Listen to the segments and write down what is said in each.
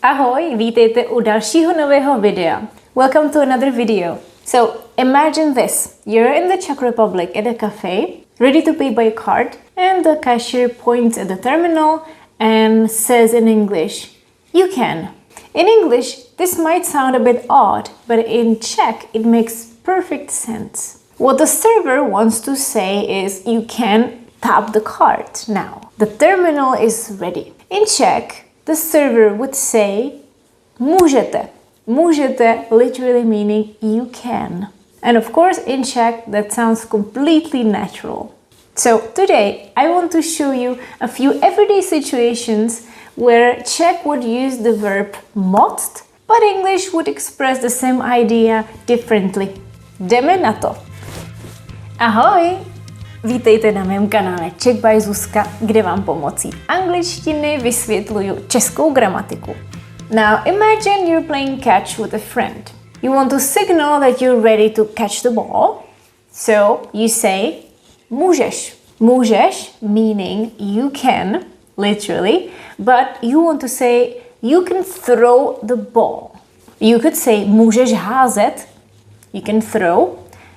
Ahoj, vítejte u dalšího nového videa. Welcome to another video. So, imagine this. You're in the Czech Republic at a cafe, ready to pay by a card, and the cashier points at the terminal and says in English, "You can." In English, this might sound a bit odd, but in Czech, it makes perfect sense. What the server wants to say is, you can tap the card now. The terminal is ready. In Czech, the server would say, můžete. Můžete literally meaning you can. And of course, in Czech, that sounds completely natural. So today, I want to show you a few everyday situations where Czech would use the verb moct, but English would express the same idea differently. Jdeme na to. Ahoj! Vítejte na mém kanále Czech by Zuzka, kde vám pomocí angličtiny vysvětluju českou gramatiku. Now imagine you're playing catch with a friend. You want to signal that you're ready to catch the ball. So you say můžeš. Můžeš meaning you can, literally, but you want to say you can throw the ball. You could say můžeš házet, you can throw,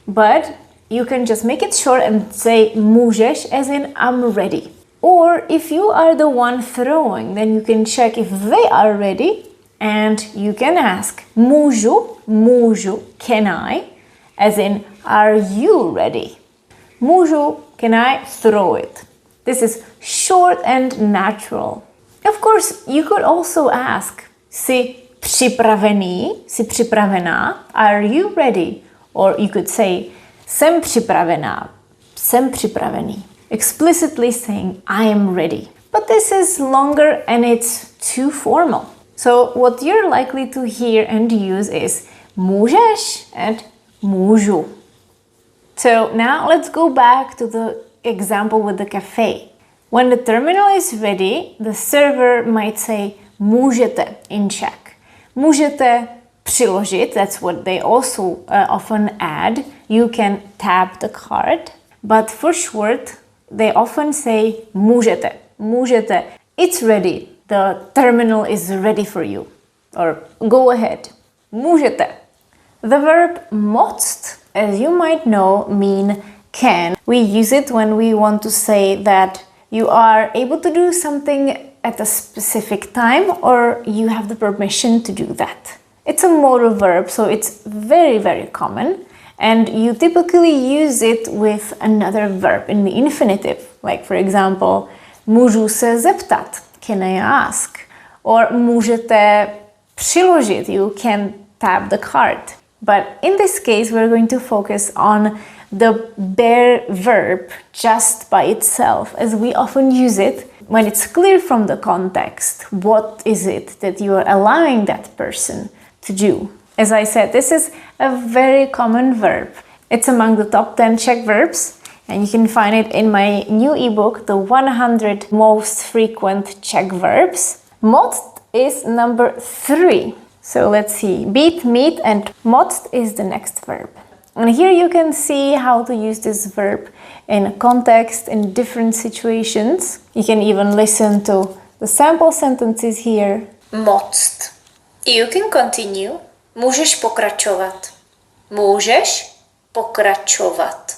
but you can just make it short and say můžeš as in I'm ready. Or if you are the one throwing, then you can check if they are ready and you can ask můžu, can I, as in are you ready? Můžu, can I throw it? This is short and natural. Of course, you could also ask, jsi připravený, jsi připravená, are you ready? Or you could say, jsem připravená, jsem připravený. Explicitly saying, I am ready. But this is longer and it's too formal. So what you're likely to hear and use is můžeš and můžu. So now let's go back to the example with the cafe. When the terminal is ready, the server might say můžete in Czech. Můžete přiložit, that's what they also often add. You can tap the card, but for short, they often say můžete. Můžete. It's ready. The terminal is ready for you. Or go ahead. Můžete. The verb moct, as you might know, mean can. We use it when we want to say that you are able to do something at a specific time or you have the permission to do that. It's a modal verb, so it's very, very common. And you typically use it with another verb in the infinitive. Like, for example, můžu se zeptat, can I ask? Or můžete přiložit, you can tap the card. But in this case, we're going to focus on the bare verb just by itself, as we often use it when it's clear from the context. What is it that you are allowing that person to do? As I said, this is a very common verb. It's among the top 10 Czech verbs, and you can find it in my new ebook, The 100 Most Frequent Czech Verbs. Moct is number 3. So let's see, beat, meet, and moct is the next verb. And here you can see how to use this verb in context, in different situations. You can even listen to the sample sentences here. Moct. You can continue. Můžeš pokračovat. Můžeš pokračovat.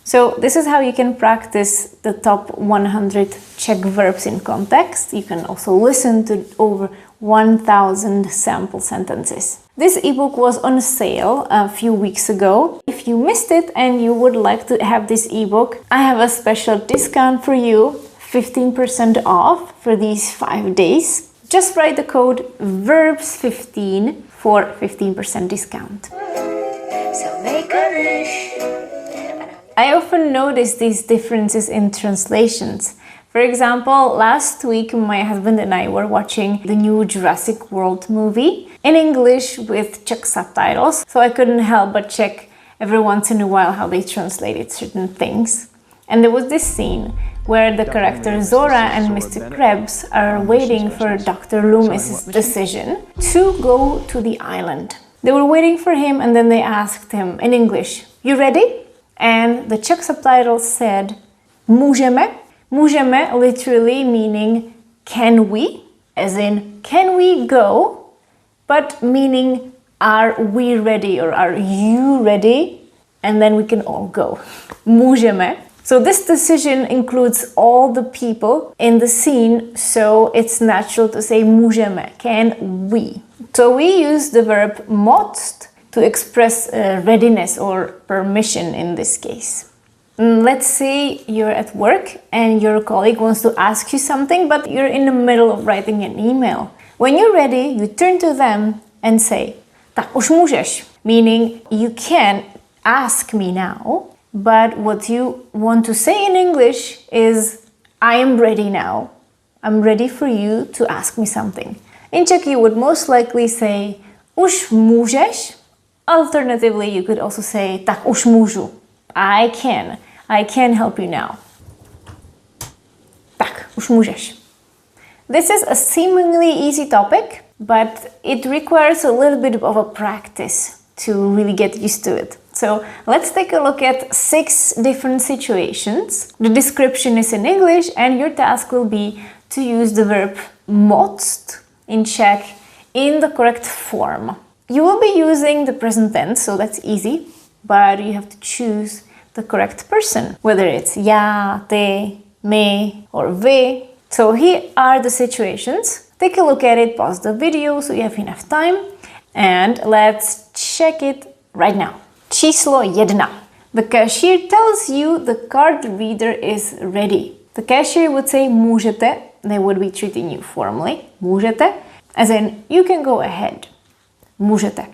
So this is how you can practice the top 100 Czech verbs in context. You can also listen to over 1,000 sample sentences. This ebook was on sale a few weeks ago. If you missed it and you would like to have this ebook, I have a special discount for you, 15% off for these 5 days. Just write the code verbs15 for 15% discount. So make a wish. I often notice these differences in translations. For example, last week my husband and I were watching the new Jurassic World movie in English with Czech subtitles, so I couldn't help but check every once in a while how they translated certain things. And there was this scene where the character Zora and Mr. Krebs are waiting for Dr. Loomis's decision to go to the island. They were waiting for him and then they asked him in English, "You ready?" And the Czech subtitles said, můžeme. Můžeme literally meaning can we, as in can we go, but meaning are we ready or are you ready? And then we can all go. Můžeme. So this decision includes all the people in the scene, so it's natural to say můžeme, can we. So we use the verb moct to express readiness or permission in this case. Let's say you're at work and your colleague wants to ask you something, but you're in the middle of writing an email. When you're ready, you turn to them and say, tak už můžeš, meaning you can ask me now, but what you want to say in English is I am ready now. I'm ready for you to ask me something. In Czech, you would most likely say už můžeš. Alternatively, you could also say tak už můžu. I can help you now. Tak už můžeš. This is a seemingly easy topic, but it requires a little bit of a practice to really get used to it. So let's take a look at 6 different situations. The description is in English and your task will be to use the verb moct in Czech in the correct form. You will be using the present tense, so that's easy, but you have to choose the correct person, whether it's já, ty, my, or vy. So here are the situations. Take a look at it, pause the video so you have enough time, and let's check it right now. Číslo 1. The cashier tells you the card reader is ready. The cashier would say můžete, they would be treating you formally, můžete, as in you can go ahead. Můžete.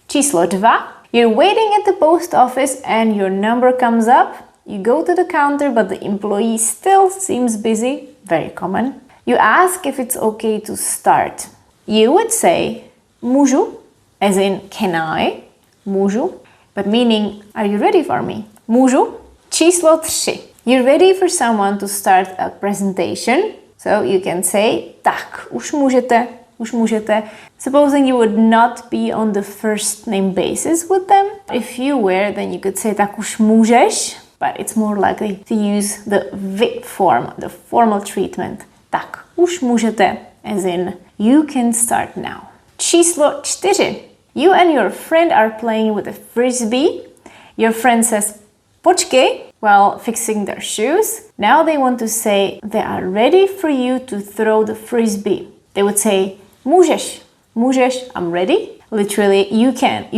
Číslo 2. You're waiting at the post office and your number comes up. You go to the counter but the employee still seems busy, very common. You ask if it's okay to start. You would say můžu, as in can I, můžu, but meaning are you ready for me? Můžu. Číslo 3. You're ready for someone to start a presentation, so you can say tak už můžete, už můžete. Supposing you would not be on the first name basis with them. If you were, then you could say tak už můžeš, but it's more likely to use the vy form, the formal treatment. Tak už můžete, as in you can start now. Číslo 4. You and your friend are playing with a frisbee. Your friend says počkej while fixing their shoes. Now they want to say they are ready for you to throw the frisbee. They would say můžeš, můžeš, I'm ready. Literally, you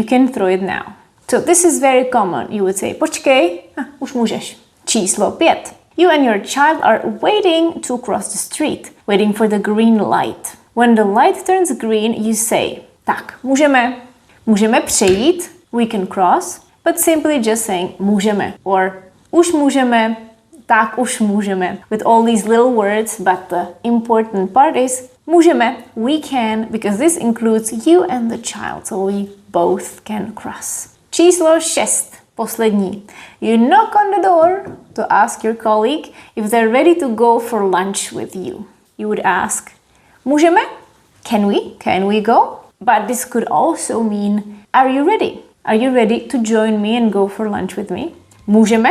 can throw it now. So this is very common. You would say počkej, už můžeš. Číslo 5. You and your child are waiting to cross the street, waiting for the green light. When the light turns green, you say tak můžeme přejít, we can cross, but simply just saying můžeme or už můžeme, tak už můžeme, with all these little words, but the important part is můžeme, we can, because this includes you and the child, so we both can cross. Číslo 6, poslední. You knock on the door to ask your colleague if they're ready to go for lunch with you. You would ask, můžeme? Can we go? But this could also mean, are you ready? Are you ready to join me and go for lunch with me? Můžeme?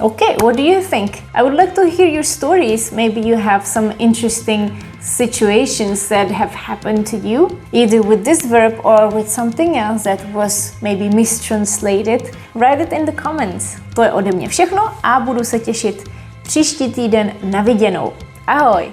Okay, what do you think? I would like to hear your stories. Maybe you have some interesting situations that have happened to you, either with this verb or with something else that was maybe mistranslated. Write it in the comments. To je ode mě všechno a budu se těšit příští týden na viděnou. Ahoj!